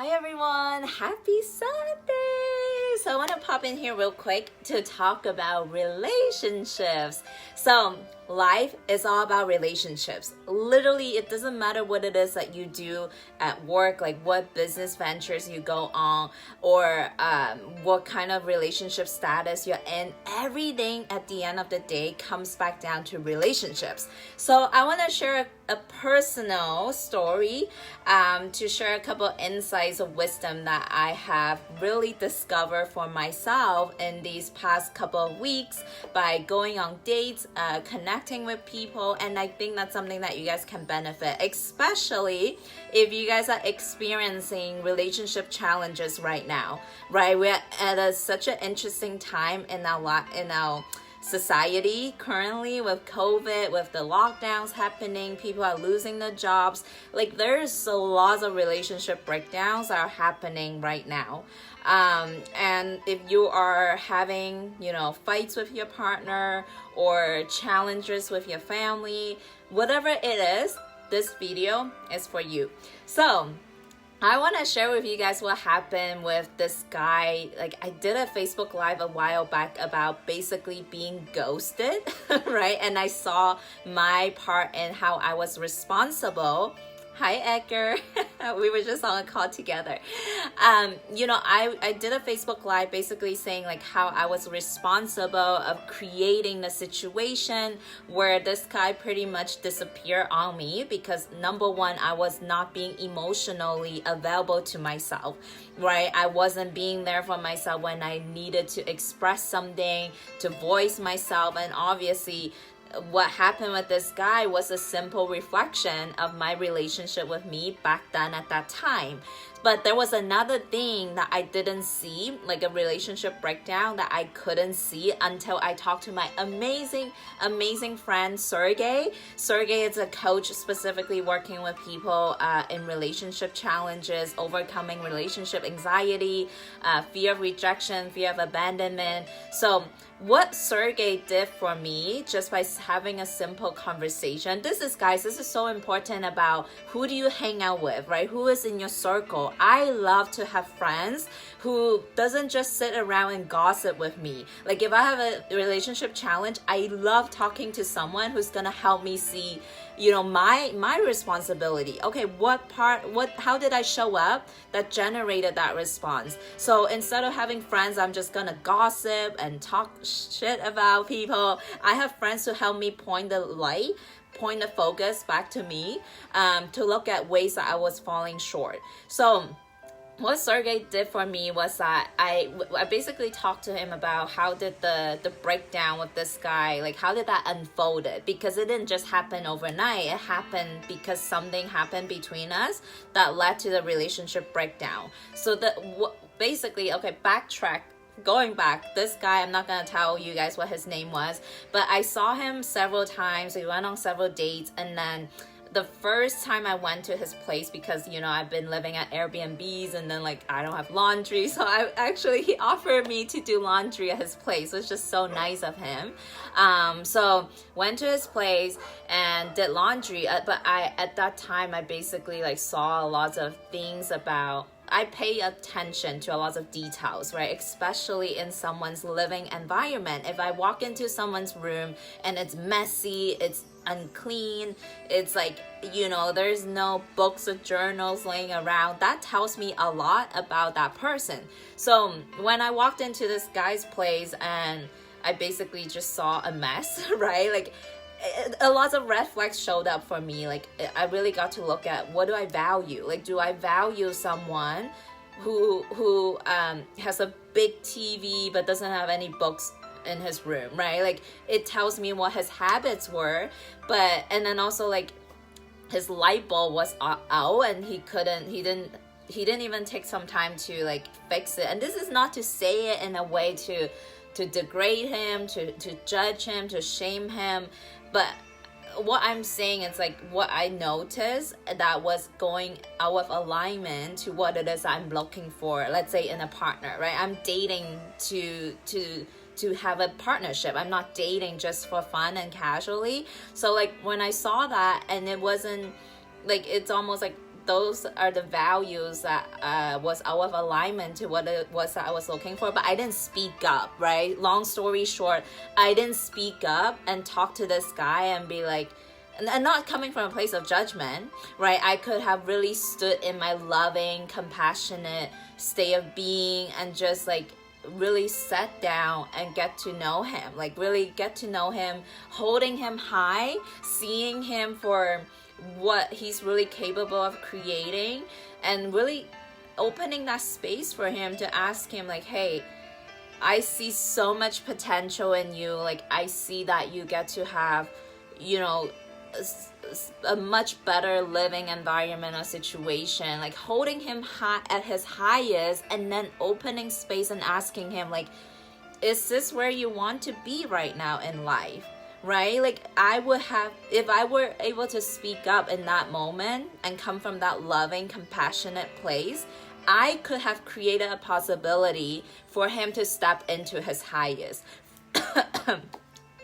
Hi everyone, happy Sunday! So I want to pop in here real quick to talk about relationships. So life is all about relationships. Literally, it doesn't matter what it is that you do at work, like what business ventures you go on, or what kind of relationship status you're in. Everything at the end of the day comes back down to relationships. So I want to share a personal story to share a couple insights of wisdom that I have really discovered for myself in these past couple of weeks by going on dates, connecting with people, and I think that's something that you guys can benefit, especially if you guys are experiencing relationship challenges right now, right? We're at such an interesting time in our society currently with COVID, with the lockdowns happening, people are losing their jobs. Like there's a lot of relationship breakdowns that are happening right now. And if you are having, fights with your partner or challenges with your family, whatever it is, this video is for you. So I want to share with you guys what happened with this guy. Like I did a Facebook Live a while back about basically being ghosted, right? And I saw my part in how I was responsible. Hi, Edgar. We were just on a call together. I did a Facebook Live basically saying like how I was responsible of creating the situation where this guy pretty much disappeared on me because number one, I was not being emotionally available to myself, right? I wasn't being there for myself when I needed to express something, to voice myself, and obviously what happened with this guy was a simple reflection of my relationship with me back then at that time. But there was another thing that I didn't see, like a relationship breakdown that I couldn't see until I talked to my amazing friend, Sergey. Sergey is a coach specifically working with people in relationship challenges, overcoming relationship anxiety, fear of rejection, fear of abandonment. So what Sergey did for me just by having a simple conversation, this is so important about who do you hang out with, right? Who is in your circle? I love to have friends who doesn't just sit around and gossip with me. Like if I have a relationship challenge, I love talking to someone who's gonna help me see, my responsibility. Okay, how did I show up that generated that response? So instead of having friends, I'm just gonna gossip and talk shit about people. I have friends who help me point the focus back to me, to look at ways that I was falling short. So what Sergey did for me was that I basically talked to him about how did the breakdown with this guy, like how did that unfold it? Because it didn't just happen overnight. It happened because something happened between us that led to the relationship breakdown. So basically, okay, backtrack. Going back, this guy, I'm not going to tell you guys what his name was, but I saw him several times. We went on several dates, and then the first time I went to his place, because I've been living at Airbnbs, and then like I don't have laundry, so he offered me to do laundry at his place. It was just so nice of him. So went to his place and did laundry, but at that time I basically like saw a lot of things about, I pay attention to a lot of details, right? Especially in someone's living environment. If I walk into someone's room and it's messy, it's unclean, it's like, there's no books or journals laying around, that tells me a lot about that person. So when I walked into this guy's place and I basically just saw a mess, right? Like a lot of red flags showed up for me. Like I really got to look at, what do I value? Like, do I value someone who has a big TV but doesn't have any books in his room, right? Like it tells me what his habits were, and then also like his light bulb was out and he didn't even take some time to like fix it. And this is not to say it in a way to degrade him, to judge him, to shame him, but what I'm saying is like what I noticed that was going out of alignment to what it is I'm looking for, let's say in a partner, right? I'm dating to have a partnership. I'm not dating just for fun and casually. So like when I saw that, and it wasn't like, it's almost like those are the values that was out of alignment to what it was that I was looking for, but I didn't speak up, right? Long story short, I didn't speak up and talk to this guy and be like, and not coming from a place of judgment, right? I could have really stood in my loving, compassionate state of being and just like really sat down and get to know him, like really get to know him, holding him high, seeing him for what he's really capable of creating, and really opening that space for him to ask him like, hey, I see so much potential in you. Like, I see that you get to have, you know, a much better living environment or situation, like holding him high at his highest, and then opening space and asking him like, is this where you want to be right now in life, right? Like, I would have, if I were able to speak up in that moment and come from that loving, compassionate place, I could have created a possibility for him to step into his highest.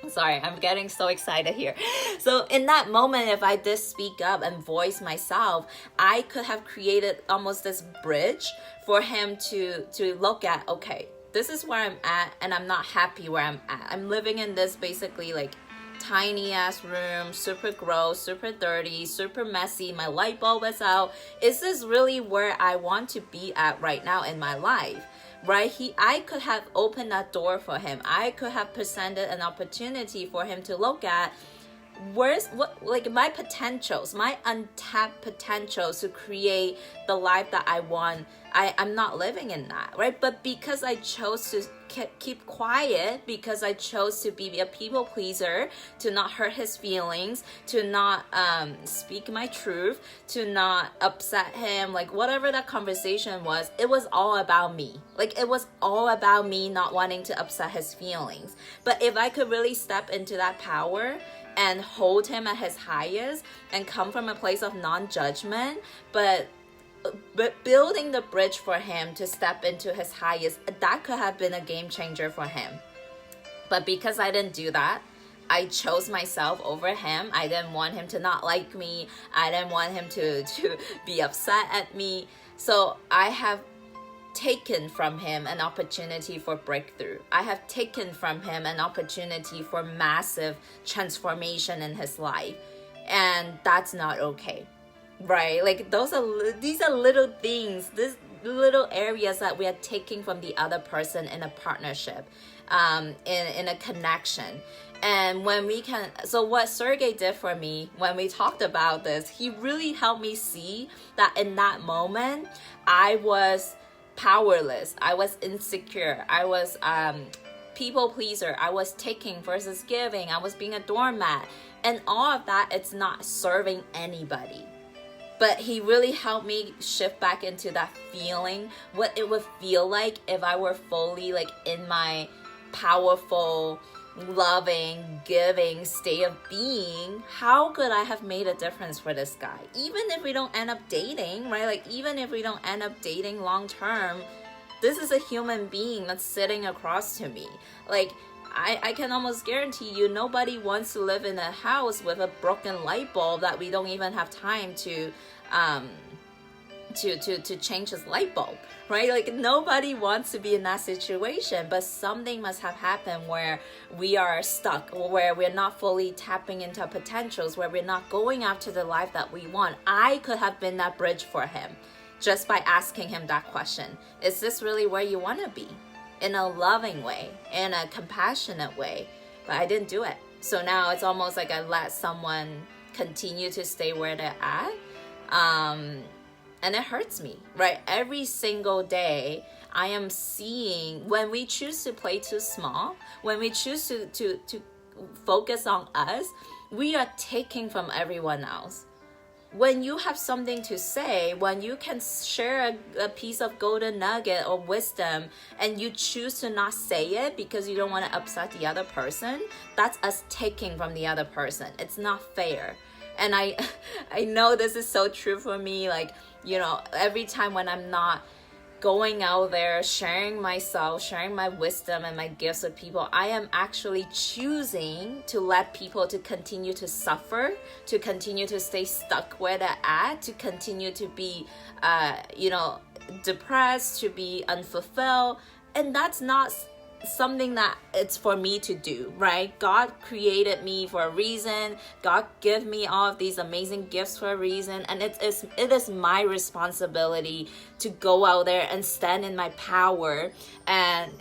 Sorry, I'm getting so excited here. So in that moment, if I did speak up and voice myself, I could have created almost this bridge for him to look at, okay, this is where I'm at and I'm not happy where I'm at. I'm living in this basically like tiny ass room, super gross, super dirty, super messy. My light bulb is out. Is this really where I want to be at right now in my life? Right? I could have opened that door for him. I could have presented an opportunity for him to look at like my potentials, my untapped potentials to create the life that I want. I'm not living in that, right? But because I chose to keep quiet, because I chose to be a people pleaser, to not hurt his feelings, to not speak my truth, to not upset him, like whatever that conversation was, it was all about me. Like, it was all about me not wanting to upset his feelings. But if I could really step into that power and hold him at his highest and come from a place of non-judgment, but building the bridge for him to step into his highest, that could have been a game changer for him. But because I didn't do that, I chose myself over him. I didn't want him to not like me. I didn't want him to be upset at me. So I have taken from him an opportunity for breakthrough. I have taken from him an opportunity for massive transformation in his life. And that's not okay. Right? Like, these are little things, these little areas that we are taking from the other person in a partnership, in a connection. And when we can, so what Sergey did for me when we talked about this, he really helped me see that in that moment, I was powerless, I was insecure, I was people pleaser, I was taking versus giving, I was being a doormat, and all of that, it's not serving anybody. But he really helped me shift back into that feeling, what it would feel like if I were fully like in my powerful, loving, giving state of being. How could I have made a difference for this guy? Even if we don't end up dating, right? Like, even if we don't end up dating long term, this is a human being that's sitting across to me. Like, I can almost guarantee you nobody wants to live in a house with a broken light bulb that we don't even have time to change his light bulb, right? Like, nobody wants to be in that situation, but something must have happened where we are stuck, where we're not fully tapping into our potentials, where we're not going after the life that we want. I could have been that bridge for him just by asking him that question. Is this really where you want to be? In a loving way, in a compassionate way, but I didn't do it. So now it's almost like I let someone continue to stay where they're at, and it hurts me, right? Every single day I am seeing, when we choose to play too small, when we choose to focus on us, we are taking from everyone else. When you have something to say, when you can share a piece of golden nugget or wisdom and you choose to not say it because you don't want to upset the other person, that's us taking from the other person. It's not fair. And I know this is so true for me. Like, you know, every time when I'm not going out there, sharing myself, sharing my wisdom and my gifts with people, I am actually choosing to let people to continue to suffer, to continue to stay stuck where they're at, to continue to be, depressed, to be unfulfilled. And that's not something that it's for me to do, right? God created me for a reason. God gave me all of these amazing gifts for a reason, and it is my responsibility to go out there and stand in my power. And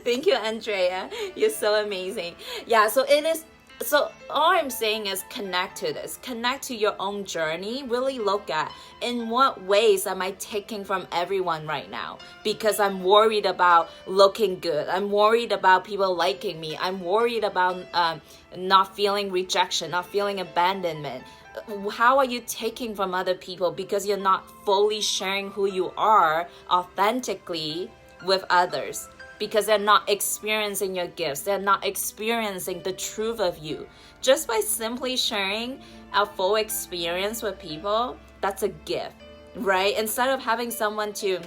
thank you, Andrea, you're so amazing. Yeah, so all I'm saying is connect to this. Connect to your own journey. Really look at in what ways am I taking from everyone right now? Because I'm worried about looking good. I'm worried about people liking me. I'm worried about not feeling rejection, not feeling abandonment. How are you taking from other people because you're not fully sharing who you are authentically with others? Because they're not experiencing your gifts. They're not experiencing the truth of you. Just by simply sharing our full experience with people, that's a gift, right? Instead of having someone to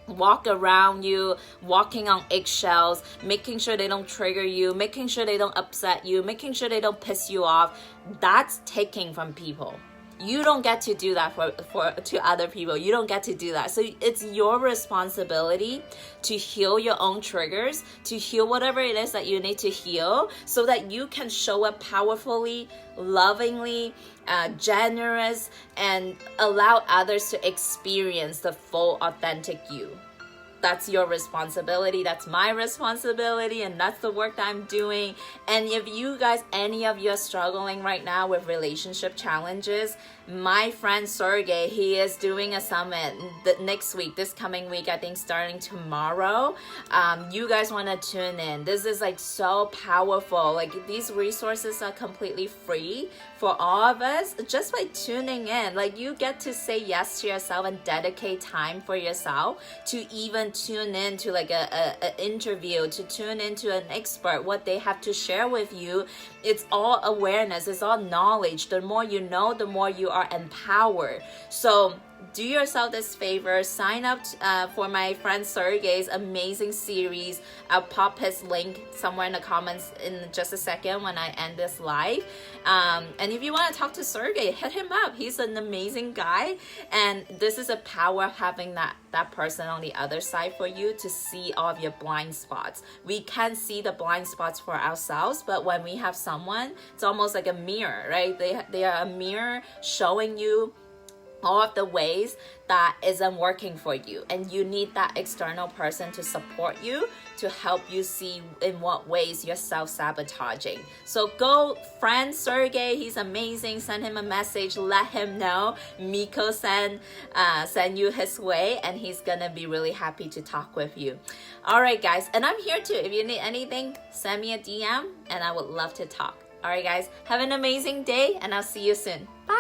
walk around you, walking on eggshells, making sure they don't trigger you, making sure they don't upset you, making sure they don't piss you off, that's taking from people. You don't get to do that to other people. You don't get to do that. So it's your responsibility to heal your own triggers, to heal whatever it is that you need to heal, so that you can show up powerfully, lovingly, generous, and allow others to experience the full, authentic you. That's your responsibility. That's my responsibility. And that's the work that I'm doing. And if you guys, any of you are struggling right now with relationship challenges, my friend Sergey, he is doing a summit next week, this coming week, I think starting tomorrow. You guys want to tune in. This is like so powerful. Like these resources are completely free for all of us just by tuning in. Like you get to say yes to yourself and dedicate time for yourself to even tune in to like a interview, to tune into an expert, what they have to share with you. It's all awareness, it's all knowledge. The more you know, the more you are empowered. So do yourself this favor, sign up for my friend Sergey's amazing series. I'll pop his link somewhere in the comments in just a second when I end this live. And if you want to talk to Sergey, hit him up. He's an amazing guy. And this is a power of having that person on the other side for you to see all of your blind spots. We can see the blind spots for ourselves, but when we have someone, it's almost like a mirror, right? They are a mirror showing you all of the ways that isn't working for you, and you need that external person to support you, to help you see in what ways you're self-sabotaging. So go friend Sergey, he's amazing. Send him a message, let him know Miko send you his way, and he's gonna be really happy to talk with you. All right guys, and I'm here too. If you need anything, send me a DM and I would love to talk. All right guys, have an amazing day and I'll see you soon. Bye.